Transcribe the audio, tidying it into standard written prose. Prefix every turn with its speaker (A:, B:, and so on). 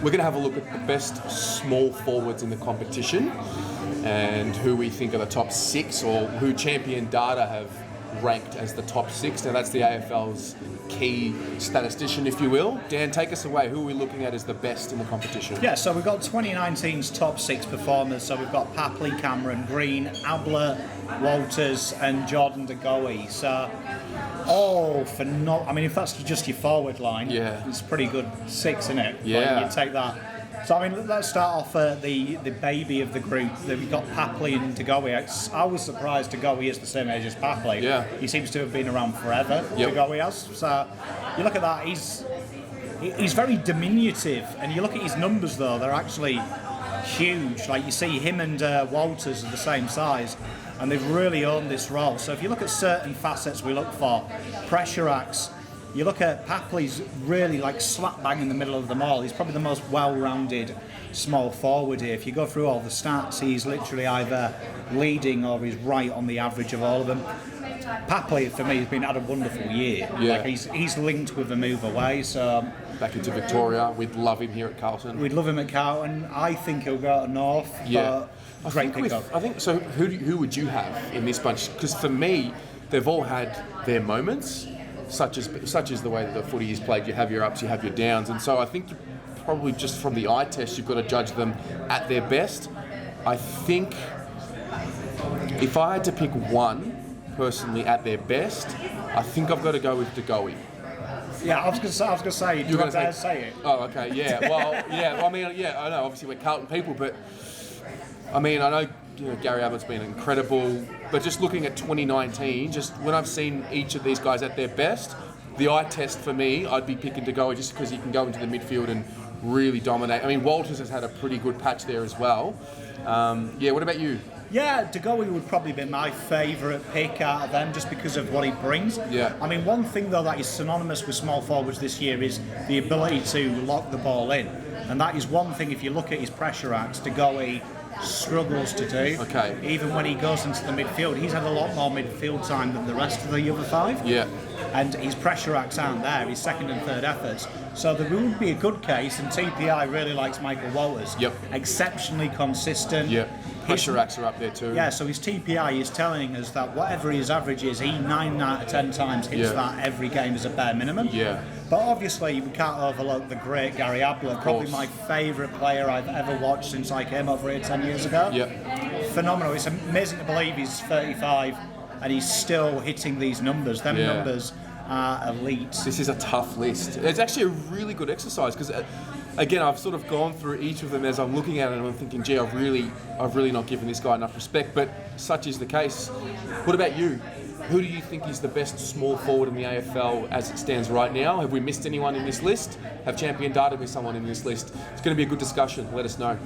A: we're going to have a look at the best small forwards in the competition and who we think are the top 6, or who Champion Data have ranked as the top 6. Now that's the AFL's key statistician, if you will. Dan, take us away. Who are we looking at as the best in the competition?
B: Yeah, so we've got 2019's top 6 performers. So we've got Papley, Cameron, Greene, Ablett, Walters and Jordan de Goey. So I mean, if that's just your forward line, it's pretty good 6, isn't it?
A: Yeah.
B: You take that. So, I mean, let's start off the baby of the group. We've got Papley and de Goey. I was surprised de Goey is the same age as Papley.
A: Yeah.
B: He seems to have been around forever, de Goey has. So, you look at that, he's very diminutive. And you look at his numbers, though, they're actually huge. Like, you see him and Walters are the same size, and they've really owned this role. So if you look at certain facets we look for, pressure acts, you look at Papley's really like slap bang in the middle of them all. He's probably the most well-rounded small forward here. If you go through all the stats, he's literally either leading or he's right on the average of all of them. Papley, for me, has been had a wonderful year.
A: Yeah.
B: Like he's linked with a move away, so
A: back into Victoria. We'd love him here at Carlton.
B: We'd love him at Carlton. I think he'll go to North.
A: Yeah.
B: Great pick-up.
A: I think so. Who would you have in this bunch? Because for me, they've all had their moments, such as the way that the footy is played. You have your ups, you have your downs, and so I think probably just from the eye test, you've got to judge them at their best. I think if I had to pick one personally at their best, I think I've got to go with de Goey.
B: Yeah, I was going to say.
A: You're going to
B: say it.
A: Oh, okay. Yeah. Well, yeah. Well, I mean, yeah. I know. Obviously, we're Carlton people, but I mean, I know Gary Ablett's been incredible, but just looking at 2019, just when I've seen each of these guys at their best, the eye test for me, I'd be picking de Goey just because he can go into the midfield and really dominate. I mean, Walters has had a pretty good patch there as well. Yeah. What about you?
B: Yeah, de Goey would probably be my favourite pick out of them just because of what he brings.
A: Yeah.
B: I mean, one thing, though, that is synonymous with small forwards this year is the ability to lock the ball in. And that is one thing, if you look at his pressure acts, de Goey struggles to do.
A: Okay.
B: Even when he goes into the midfield, he's had a lot more midfield time than the rest of the other 5.
A: Yeah.
B: And his pressure acts aren't there, his second and third efforts. So there would be a good case, and TPI really likes Michael Walters.
A: Yep.
B: Exceptionally consistent.
A: Yeah. Pressure acts are up there too.
B: Yeah, so his TPI is telling us that whatever his average is, he 9 out of 10 times hits that every game as a bare minimum.
A: Yeah.
B: But obviously, we can't overlook the great Gary Ablett, probably my favourite player I've ever watched since I came over here 10 years ago.
A: Yep.
B: Phenomenal. It's amazing to believe he's 35 and he's still hitting these numbers. Them numbers are elite.
A: This is a tough list. It's actually a really good exercise because, again, I've sort of gone through each of them as I'm looking at it and I'm thinking, gee, I've really not given this guy enough respect, but such is the case. What about you? Who do you think is the best small forward in the AFL as it stands right now? Have we missed anyone in this list? Have Champion Data missed someone in this list? It's going to be a good discussion. Let us know.